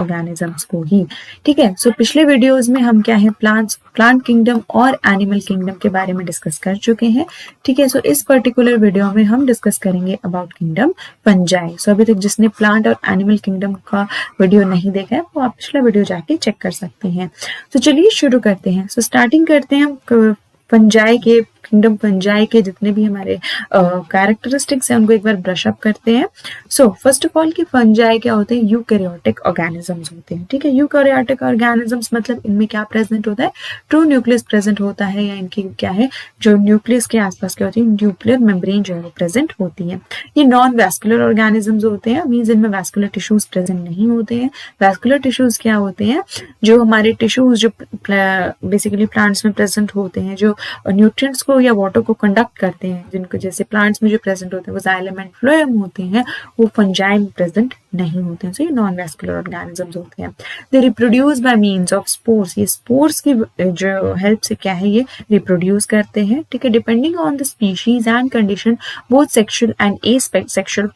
Organisms को ही। ठीक है, सो पिछले वीडियोस में हम क्या है प्लांट किंगडम और एनिमल किंगडम के बारे में डिस्कस कर चुके हैं। ठीक है, सो इस पर्टिकुलर वीडियो में हम डिस्कस करेंगे अबाउट किंगडम फंजाई। सो अभी तक जिसने प्लांट और एनिमल किंगडम का वीडियो नहीं देखा है वो आप पिछला वीडियो जाके चेक कर सकते हैं। तो चलिए शुरू करते हैं। सो स्टार्टिंग करते हैं हम फंजाई के, किंगडम फंजाई के जितने भी हमारे कैरेक्टरिस्टिक्स हैं उनको एक बार ब्रश अप करते हैं। सो फर्स्ट ऑफ ऑल कि फंजाई क्या होते हैं, यूकैरियोटिक ऑर्गेनिजम्स होते हैं। ठीक है, यूकैरियोटिक ऑर्गेनिजम्स मतलब इनमें क्या प्रेजेंट होता है, ट्रू न्यूक्लियस प्रेजेंट होता है, या इनकी क्या है जो न्यूक्लियस के आसपास क्या होती है, न्यूक्लियर मेम्ब्रेन जो है वो प्रेजेंट होती है। ये नॉन वैस्कुलर ऑर्गेनिजम्स होते हैं, मीन्स इनमें वैस्कुलर टिश्यूज प्रेजेंट नहीं होते हैं। वैस्कुलर टिश्यूज क्या होते हैं, जो हमारे टिश्यूज जो बेसिकली प्लांट्स में प्रेजेंट होते हैं, जो न्यूट्रिएंट्स को या वाटर को कंडक्ट करते हैं, जिनको जैसे प्लांट्स में जो प्रेजेंट होते हैं वो जाइलम एंड फ्लोएम होते हैं, वो फंजाई में प्रेजेंट नहीं होते हैं। सो ये नॉन वैस्कुलर ऑर्गेनिजम्स होते हैं। They reproduce by means of spores, ये स्पोर्स की जो हेल्प से क्या है ये रिप्रोड्यूस करते हैं। ठीक है, depending on the species and condition both sexual and asexual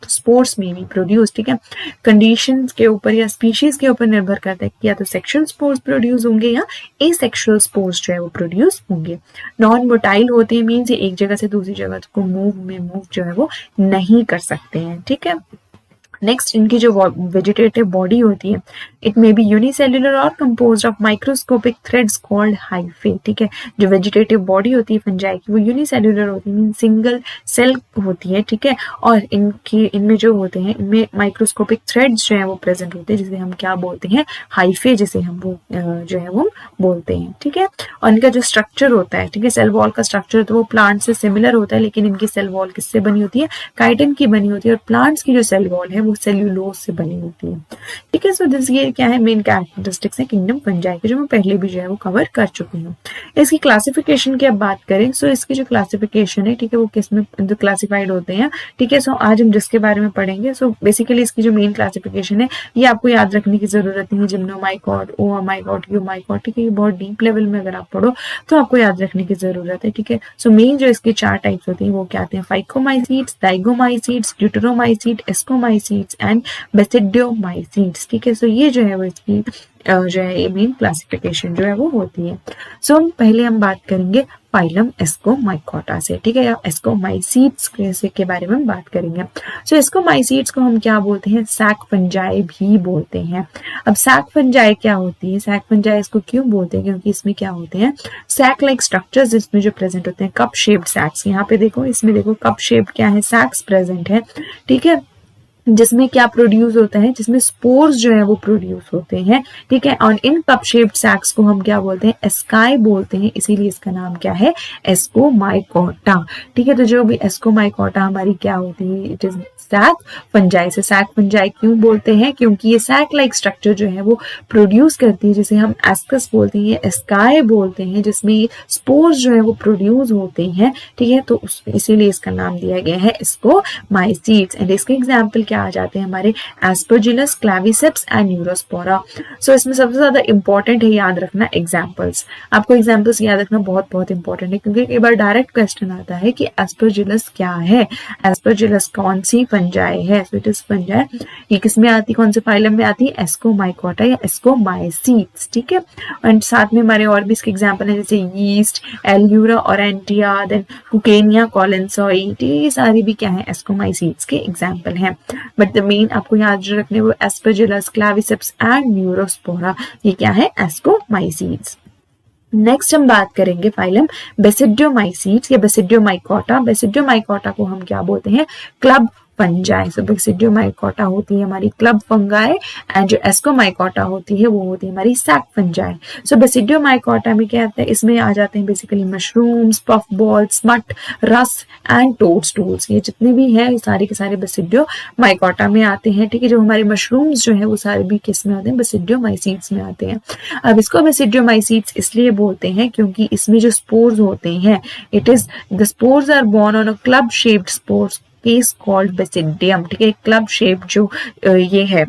spores में भी प्रोड्यूस। ठीक है, कंडीशन के ऊपर या स्पीशीज के ऊपर निर्भर करता है कि या तो सेक्सुअल स्पोर्स प्रोड्यूस होंगे या एसेक्सुअल स्पोर्स जो है वो प्रोड्यूस होंगे। नॉन मोटाइल होते हैं, मीन्स ये एक जगह से दूसरी जगह को मूव जो है वो नहीं कर सकते हैं। ठीक है, नेक्स्ट इनकी जो वेजिटेटिव बॉडी होती है, इट मे बी यूनिसेल्युलर और composed of microscopic threads called hyphae. ठीक है, जो वेजिटेटिव बॉडी होती है फंजाई की वो यूनिसेल्युलर होती है, मीन सिंगल सेल होती है। ठीक है, और इनमें जो होते हैं इनमें माइक्रोस्कोपिक थ्रेड्स जो है वो प्रेजेंट होते हैं, जिसे हम क्या बोलते हैं, हाइफे, जिसे हम वो जो है वो बोलते हैं। ठीक है, और इनका जो स्ट्रक्चर होता है, ठीक है, सेल वॉल का स्ट्रक्चर तो वो प्लांट से सिमिलर होता है, लेकिन इनकी सेल वॉल किससे बनी होती है, काइटिन की बनी होती है, और प्लांट्स की जो सेल वॉल है वो सेल्यूलोज से बनी होती है। ठीक है, सो दिस ये क्या है मेन कैरेक्टरिस्टिक्स है किंगडम फंजाई के, जो मैं पहले भी जो है वो कवर कर चुकी हूँ। इसकी क्लासिफिकेशन की अब बात करें, सो इसकी जो क्लासिफिकेशन है, ठीक है, वो किस में क्लासिफाइड होते हैं। ठीक है, सो आज हम जिसके बारे में पढ़ेंगे, सो बेसिकली इसकी जो मेन क्लासिफिकेशन है ये आपको याद रखने की जरूरत नहीं है, जिम्नोमाइकोट, ओमाइकोट, यूमाइकोट। ठीक है, ये बहुत डीप लेवल में अगर आप पढ़ो तो आपको याद रखने की जरूरत है। ठीक है, सो मेन जो इसके 4 टाइप्स होती हैं वो क्या आते हैं, फाइकोमाइसीड्स, डाइगोमाइसीड्स, ड्यूटेरोमाइसीड, एस्कोमाइसीड्स एंड बेसिडियोमाइसीड्स। ठीक है, सो ये जो है वो इसकी जो है मेन क्लासिफिकेशन जो है वो होती है। सो पहले हम बात करेंगे फाइलम एस्कोमाइकोटा से। ठीक है, या एस्कोमाइसीड्स के बारे में बात करेंगे। सो एस्कोमाइसीड्स को हम क्या बोलते हैं, सैक फंजाई भी बोलते हैं। अब सैक फंजाई क्या होती है, सैक फंजाई इसको क्यों बोलते हैं, क्योंकि इसमें क्या होते हैं, सैक लाइक स्ट्रक्चर्स इसमें जो प्रेजेंट होते हैं, कप शेप्ड सैक्स। यहाँ पे देखो, इसमें देखो कप शेप्ड क्या है, सैक्स प्रेजेंट है। ठीक है, जिसमें क्या प्रोड्यूस होता है, जिसमें स्पोर्स जो है वो प्रोड्यूस होते हैं। ठीक है, और इन कप शेप्ड सैक्स को हम क्या बोलते हैं, एस्काई बोलते हैं, इसीलिए इसका नाम क्या है, एस्कोमाइकोटा। ठीक है, तो जो भी एस्कोमाइकोटा हमारी क्या होती है, इट इज सैक फंजाई। से सैक फंजाई क्यों बोलते हैं, क्योंकि ये सैक लाइक स्ट्रक्चर जो है वो प्रोड्यूस करती है, जिसे हम एस्कस बोलते हैं, एस्काई बोलते हैं, जिसमें स्पोर्स जो है वो प्रोड्यूस होते हैं। ठीक है, तो इसीलिए इसका नाम दिया गया है एस्कोमाइसीड्स। एंड इसके एग्जाम्पल क्या आ जाते हैं हमारे, एस्परजिलस, क्लेविसेप्स एंड न्यूरोस्पोरा। सो इसमें सबसे ज्यादा इंपॉर्टेंट है याद रखना एग्जाम्पल्स। आपको एग्जाम्पल्स याद रखना बहुत बहुत इंपॉर्टेंट है, क्योंकि कई बार डायरेक्ट क्वेश्चन आता है कि एस्परजिलस क्या है, एस्परजिलस कौन सी फंजाई है। सो इट इज फंजाई, ये किस में आती, कौन से फाइलम में आती है, एस्कोमाइकोटा या एस्कोमाइसीड्स। ठीक है, एंड साथ में हमारे और भी इसके एग्जाम्पल है, जैसे यीस्ट, एल्यूरा ऑरेंटिया, देन कुकेनिया कॉलेंसॉई। ये सारी भी क्या है, एस्कोमाइसीड्स के एग्जाम्पल हैं। बट द मेन आपको याद रखने वो एस्परजिलस, क्लेविसेप्स एंड न्यूरोस्पोरा, ये क्या है, एस्कोमाइसीड्स। नेक्स्ट हम बात करेंगे फाइलम बेसिडियोमाइसीड्स या बेसिडियोमाइकोटा। बेसिडियोमाइकोटा को हम क्या बोलते हैं, क्लब फंजाई। सो बेसिडियोमाइकोटा होती है हमारी क्लब फंगाई, एंड जो एस्कोमाइकोटा होती है वो होती है हमारी सैक फंजाई। सो बेसिडियोमाइकोटा में क्या आता है, इसमें आ जाते हैं basically mushrooms, puff balls, smut, रस एंड टोडस्टूल्स। ये जितने भी हैं सारे के सारे बेसिडियोमाइकोटा में आते हैं। ठीक है, जो हमारे मशरूम्स जो है वो सारे भी किस में आते हैं, बेसिडियोमाइसीड्स में आते हैं। अब इसको बेसिडियोमाइसीड्स इसलिए बोलते हैं क्योंकि इसमें जो स्पोर्स होते हैं, it is the spores are borne on a club shaped spores case called basidium. ठीक है, क्लब शेप जो ये है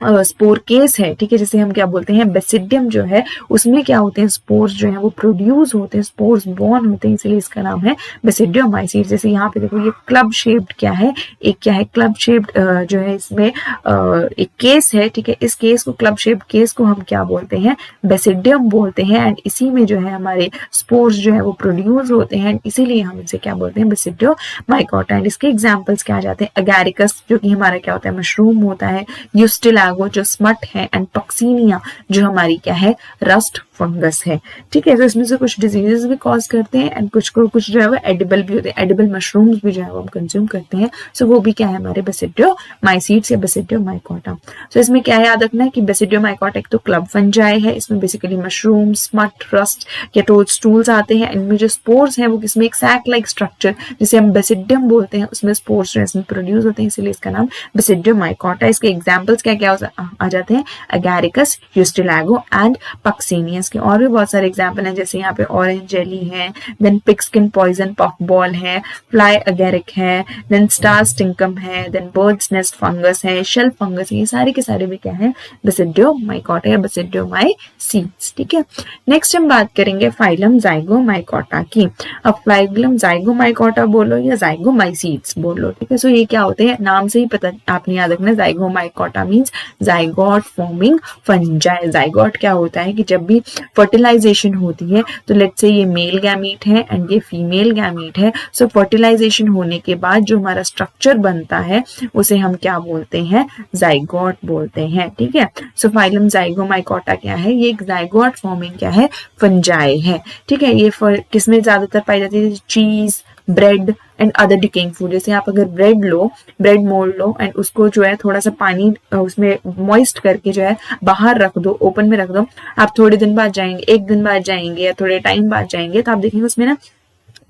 स्पोर केस है, ठीक है, जिसे हम क्या बोलते हैं बेसिडियम जो है, उसमें क्या होते हैं स्पोर्स जो है वो प्रोड्यूस होते हैं, स्पोर्स बॉर्न होते हैं, इसलिए इसका नाम है बेसिडियोमाइसीट। जैसे यहाँ पे देखो ये क्लब शेप्ड क्या है, एक क्या है क्लब शेप्ड जो है इसमें एक केस है, ठीक है, इस केस को क्लब शेप्ड केस को हम क्या बोलते हैं बेसिडियम बोलते हैं, एंड इसी में जो है हमारे स्पोर्स जो है वो प्रोड्यूस होते हैं, इसीलिए हम इसे क्या बोलते हैं बेसिडियोमाइकोटा। एंड इसके एग्जाम्पल्स क्या आ जाते हैं अगैरिकस जो कि हमारा क्या होता है मशरूम होता है, यूस्टिलागो जो स्मट है, एंड पक्सीनिया जो हमारी क्या है रस्ट फंगस है, ठीक है। तो इसमें से कुछ डिजीजेस भी कॉज करते हैं एंड कुछ जो है वो एडिबल भी होते हैं, एडिबल मशरूम्स भी जो है वो हम कंज्यूम करते हैं, सो वो भी क्या है हमारे बेसिडियोमाइसीट्स या बेसिडियोमाइकोटा। सो इसमें क्या याद रखना है कि बेसिडियोमाइकोटा एक तो क्लब फंजाई है, इसमें बेसिकली मशरूम, स्मट, रस्ट या टोडस्टूल्स आते हैं, इनमें जो स्पोर्स हैं वो किसमें एक सैक लाइक स्ट्रक्चर जिसे हम बेसिडियम बोलते हैं उसमें स्पोर्स जो है इसमें प्रोड्यूस होते हैं, इसलिए इसका नाम बेसिडियोमाइकोटा। इसके एग्जांपल्स क्या क्या आ जाते हैं अगैरिकस, यूस्टिलागो एंड पक्सीनियस के। और भी बहुत सारे एग्जांपल हैं, जैसे यहाँ पे ऑरेंज जेली है, देन पिगस्किन पॉइजन पफ बॉल है, फ्लाई अगेरिक है, देन स्टार स्टिंकम है, देन बर्ड्स नेस्ट फंगस है, शेल फंगस है, ये सारे के सारे भी क्या है बेसिडियोमाइकोटा या बेसिडियोमाइसीट्स, ठीक है। नेक्स्ट हम बात करेंगे फाइलम जाइगोमाइकोटा की। अब फाइलम जाइगोमाइकोटा बोलो या जाइगोमाइसीट्स बोलो, ठीक है। सो ये क्या होते हैं नाम से ही पता आपने याद रखना, Zygomycota means zygote forming fungi. Zygote क्या होता है कि जब भी फर्टिलाइजेशन होती है तो लेट्स से ये मेल गैमीट है एंड ये फीमेल गैमीट है, सो फर्टिलाइजेशन होने के बाद जो हमारा स्ट्रक्चर बनता है उसे हम क्या बोलते हैं जाइगोट बोलते हैं, ठीक है। सो फाइलम जाइगोमाइकोटा क्या है, ये एक जाइगोट फॉर्मिंग क्या है फंजाई है, ठीक है। ये किसमें ज्यादातर पाई जाती है, चीज, bread and other decaying food. जैसे आप अगर ब्रेड मोल्ड लो एंड उसको जो है थोड़ा सा पानी उसमें मॉइस्ट करके जो है बाहर रख दो, ओपन में रख दो, आप थोड़े दिन बाद जाएंगे, एक दिन बाद जाएंगे या थोड़े टाइम बाद जाएंगे तो आप देखेंगे उसमें ना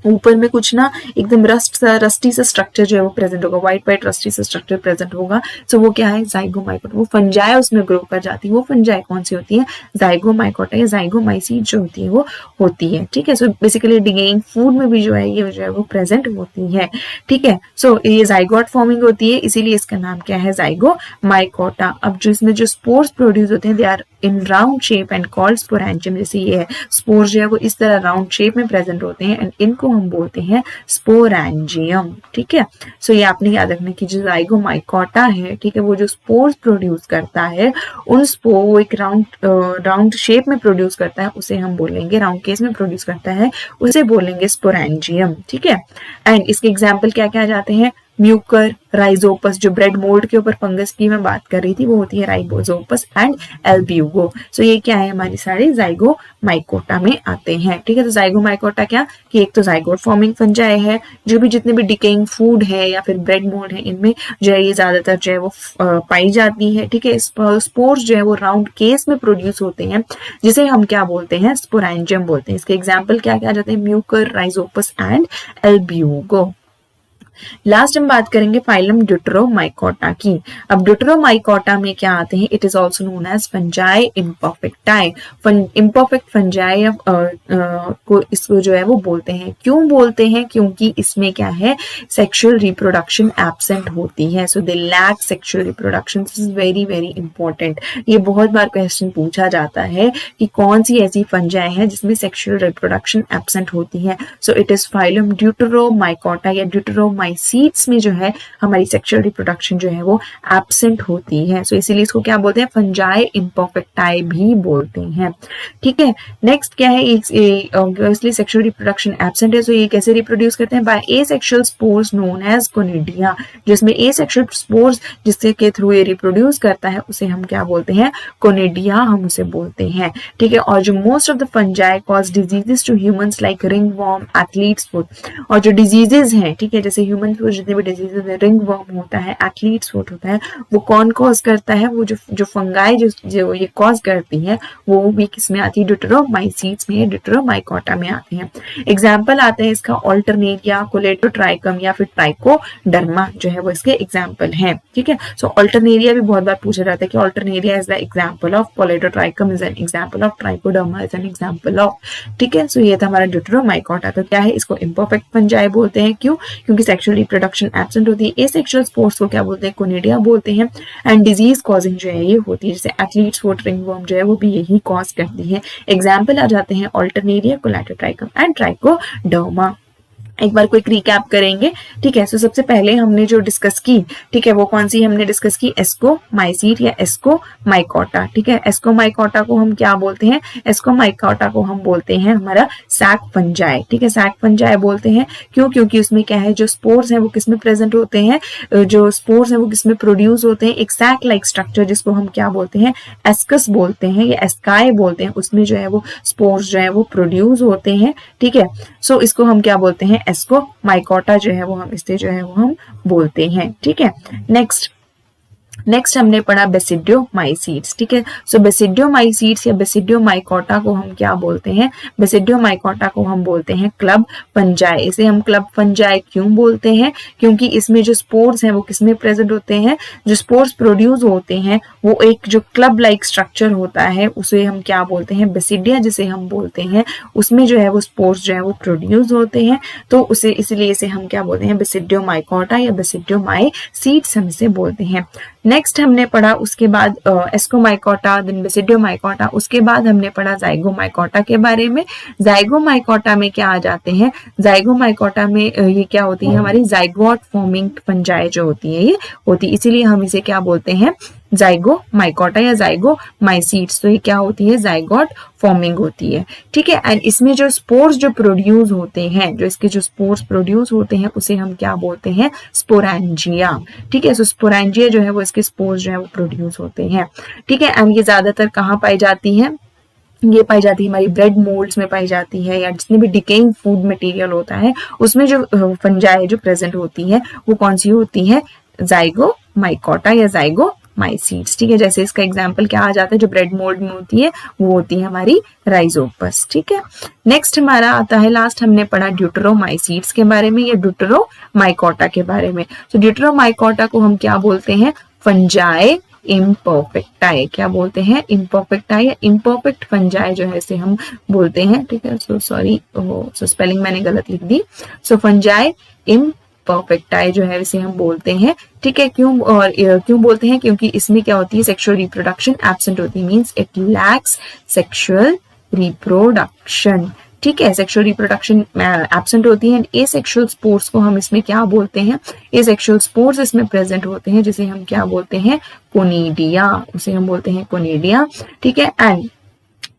ऊपर में कुछ ना एकदम रस्टी सा स्ट्रक्चर जो है वो प्रेजेंट होगा, व्हाइट रस्टी सा स्ट्रक्चर प्रेजेंट होगा। सो वो क्या है जाइगोमाइकोटा, वो फंजाई उसमें ग्रो कर जाती है। वो फंजाई कौन सी होती है जाइगोमाइकोटा या जाइगोमाइसीट जो होती है वो होती है, ठीक है। सो बेसिकली डिगेइंग फूड में भी जो है ये जो है वो प्रेजेंट होती है, ठीक है। सो ये जाइगोट फॉर्मिंग होती है, इसीलिए इसका नाम क्या है जाइगोमाइकोटा। अब जो इसमें जो स्पोर्स प्रोड्यूस होते हैं they are in round shape and called sporangium. जैसे ये है स्पोर्स जो है वो इस तरह राउंड शेप में प्रेजेंट होते हैं एंड इनको हम बोलते हैं स्पोरेंजियम, ठीक है। सो ये आपने याद रखना कि जो जाइगोमाइकोटा है, ठीक है, वो जो स्पोर्स प्रोड्यूस करता है उन वो एक राउंड शेप में प्रोड्यूस करता है, उसे हम बोलेंगे राउंड केस में प्रोड्यूस करता है उसे बोलेंगे स्पोरेंजियम, ठीक है। एंड इसके एग्जाम्पल क्या क्या जाते हैं म्यूकर, राइजोपस, जो ब्रेड मोल्ड के ऊपर फंगस की मैं बात कर रही थी वो होती है राइजोपस एंड एल्ब्यूगो। सो ये क्या है हमारी सारी जाइगोमाइकोटा में आते हैं, ठीक है। तो जाइगोमाइकोटा क्या कि एक तो जाइगोट फॉर्मिंग फंजाई है, जो भी जितने भी डिकेइंग फूड है या फिर ब्रेड मोल्ड है इनमें जो है ये ज्यादातर जो है वो पाई जाती है, ठीक है। स्पोर्स जो है वो राउंड केस में प्रोड्यूस होते हैं जिसे हम क्या बोलते हैं स्पोरेंजियम बोलते हैं। इसके एग्जाम्पल क्या क्या जाते हैं Mucor, Rhizopus and Albugo. Last हम बात करेंगे फाइलम ड्यूटेरोमाइकोटा की। अब ड्यूटेरोमाइकोटा में क्या आते हैं, it is also known as fungi imperfecti. Imperfect fungi को इसको जो है वो बोलते हैं, क्यों बोलते हैं, क्योंकि इसमें क्या है सेक्सुअल रिप्रोडक्शन एब्सेंट होती है, so they lack sexual reproduction. This is very very important, ये बहुत बार क्वेश्चन पूछा जाता है कि कौन सी ऐसी फंजाई है जिसमें सेक्सुअल रिप्रोडक्शन एब्सेंट होती है। सो इट इज फाइलम ड्यूटेरोमाइकोटा या ड्यूटेरोमाइसीट्स में जो है हमारी सेक्सुअल रिप्रोडक्शन जो है वो एब्सेंट होती है, सो इसीलिए इसको क्या बोलते हैं फंजाई इम्परफेक्टाई भी बोलते हैं, ठीक है। नेक्स्ट क्या है ऑब्वियसली सेक्सुअल रिप्रोडक्शन एब्सेंट है, सो ये कैसे रिप्रोड्यूस करते हैं by asexual spores known as conidia. जिसमें एसेक्सुअल स्पोर्स जिससे के थ्रू ये रिप्रोड्यूस करता है उसे हम क्या बोलते हैं कोनिडिया हम उसे बोलते हैं, ठीक है। और जो most of the fungi cause diseases to humans like ringworm, athlete's foot, और जो डिजीजेस हैं, ठीक है, जैसे ह्यूमन को जितने भी डिजीजेस है, रिंगवॉर्म होता है, एथलीट्स फुट होता है, वो कौन कॉज करता है, वो जो फंगाई जो ये कॉज करती है वो भी किसमें आती है ड्यूटेरोमाइसीट्स में, ड्यूटेरोमाइकोटा में आते हैं। एग्जाम्पल आते हैं इसका ऑल्टरनेरिया, कोलेटोट्राइकम या फिर ट्राइकोडर्मा जो है वो इसके एग्जाम्पल हैं, ठीक है। सो ऑल्टरनेरिया भी बहुत बार पूछा जाता है कि Alternaria is the example of, Colletotrichum is an example of, trichoderma is an example of, ठीक है। सो ये था हमारा ड्यूटेरोमाइकोटा। तो क्या है इसको इम्परफेक्ट फंजाई बोलते हैं, क्यों, क्योंकि सेक्सुअल रिप्रोडक्शन एब्सेंट होती है। एसेक्सुअल स्पोर्स को क्या बोलते हैं, कोनिडिया बोलते हैं। एंड डिजीज कॉजिंग जो है ये होती है, जैसे एथलीट्स फुट रिंगवर्म जो है वो भी यही कॉज करती है। एग्जाम्पल आ जाते हैं ऑल्टरनेरिया, कोलेटोट्राइकम एंड ट्राइकोडर्मा। एक बार क्विक रिकैप करेंगे, ठीक है। सो सबसे पहले हमने जो डिस्कस की, ठीक है, वो कौन सी हमने डिस्कस की, एस्कोमाइसीट या एस्कोमाइकोटा, ठीक है। एस्कोमाइकोटा को हम क्या बोलते हैं, एस्कोमाइकोटा को हम बोलते हैं हमारा सैक फंजाई, ठीक है, सैक फंजाई बोलते हैं। क्यों, क्योंकि उसमें क्या है, जो स्पोर्स हैं वो किसमें प्रेजेंट होते हैं, जो स्पोर्स हैं वो किसमें प्रोड्यूस होते हैं, एक सैक लाइक स्ट्रक्चर जिसको हम क्या बोलते हैं, एस्कस बोलते हैं या एस्काई बोलते हैं, उसमें जो है वो स्पोर्स जो है वो प्रोड्यूस होते हैं, ठीक है। सो इसको हम क्या बोलते हैं, एस्कोमाइकोटा जो है वो हम इससे जो है वो हम बोलते हैं, ठीक है। नेक्स्ट हमने पढ़ा बेसिडियोमाइसीट्स, ठीक है। सो बेसिडियोमाइसीट्स या बेसिडियोमाइकोटा को हम क्या बोलते हैं, बेसिडियोमाइकोटा को हम बोलते हैं क्लब फंजाई। इसे हम क्लब फंजाई क्यों बोलते हैं, क्योंकि इसमें जो स्पोर्स हैं वो किसमें प्रेजेंट होते हैं, जो स्पोर्स प्रोड्यूस होते हैं वो एक जो क्लब लाइक स्ट्रक्चर होता है उसे हम क्या बोलते हैं, बेसिडिया जिसे हम बोलते हैं, उसमें जो है वो स्पोर्स जो है वो प्रोड्यूस होते हैं, तो उसे इसलिए इसे हम क्या बोलते हैं, बेसिडियोमाइकोटा या बेसिडियोमाइसीट्स हम इसे बोलते हैं। नेक्स्ट हमने पढ़ा उसके बाद एस्कोमाइकोटा, देन बेसिडियोमाइकोटा, उसके बाद हमने पढ़ा जाइगोमाइकोटा के बारे में। जाइगोमाइकोटा में क्या आ जाते हैं, जाइगोमाइकोटा में ये क्या होती है, हमारी जाइगोट फॉर्मिंग फंजाई जो होती है ये होती है, इसीलिए हम इसे क्या बोलते हैं, जाइगोमाइकोटा या जाइगोमाइसीट्स। तो ये क्या होती है, जाइगोट फॉर्मिंग होती है, ठीक है। एंड इसमें जो स्पोर्स जो प्रोड्यूस होते हैं, जो इसके जो स्पोर्स प्रोड्यूस होते हैं उसे हम क्या बोलते हैं, स्पोरेंजिया, ठीक है। सो स्पोरेंजिया जो है वो इसके स्पोर्स जो है वो प्रोड्यूस होते हैं, ठीक है। एंड ये ज्यादातर कहाँ पाई जाती है, ये पाई जाती है हमारी ब्रेड मोल्ड्स में पाई जाती है, या जितने भी डिकेइंग फूड मटेरियल होता है उसमें जो फंजाई जो प्रेजेंट होती है वो कौन सी होती है, जाइगोमाइकोटा या जाइगोमाइसीट्स, ठीक है। जैसे इसका एग्जांपल क्या आ जाता है, जो ब्रेड मोल्ड में होती है वो होती है हमारी राइजोपस, ठीक है। नेक्स्ट हमारा आता है, लास्ट हमने पढ़ा ड्यूटेरोमाइसीट्स के बारे में या ड्यूटेरोमाइकोटा के बारे में। तो ड्यूटेरोमाइकोटा को हम क्या बोलते हैं, फंजाई इम्परफेक्टाई, क्या बोलते हैं, इम्परफेक्टाई या इम्परफेक्ट फंजाई जो है इसे हम बोलते हैं, ठीक है। सो सॉरी, सो स्पेलिंग मैंने गलत लिख दी। सो फंजाई इम्परफेक्टाई जो है इसे हम बोलते हैं, ठीक है। क्यों, और क्यों बोलते हैं, क्योंकि इसमें क्या होती है, सेक्सुअल रिप्रोडक्शन एब्सेंट होती है, means it lacks sexual reproduction, ठीक है। सेक्सुअल रिप्रोडक्शन एब्सेंट होती है। एसेक्सुअल स्पोर्स को हम इसमें क्या बोलते हैं, एसेक्सुअल स्पोर्स इसमें प्रेजेंट होते हैं जिसे हम क्या बोलते हैं, कोनिडिया, उसे हम बोलते हैं कोनिडिया, ठीक है। एंड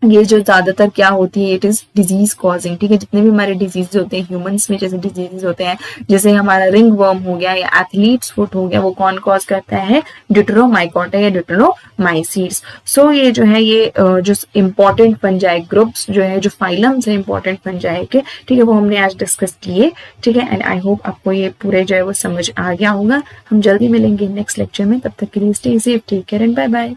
ये जो ज्यादातर क्या होती है, इट इज डिजीज कॉजिंग, ठीक है। जितने भी हमारे डिजीज होते हैं ह्यूमंस में, जैसे डिजीज होते हैं, जैसे हमारा रिंग वर्म हो गया या एथलीट्स फुट हो गया, वो कौन कॉज करता है, ड्यूटेरोमाइकोटा या ड्यूटेरोमाइसीट्स। सो ये जो है ये जो इंपॉर्टेंट फंजाई ग्रुप्स जो है, जो फाइलम्स है इंपॉर्टेंट फंजाई के, ठीक है, वो हमने आज डिस्कस किए, ठीक है। एंड आई होप आपको ये पूरे जो है वो समझ आ गया होगा। हम जल्दी मिलेंगे नेक्स्ट लेक्चर में, तब तक के लिए stay safe, take care and bye bye.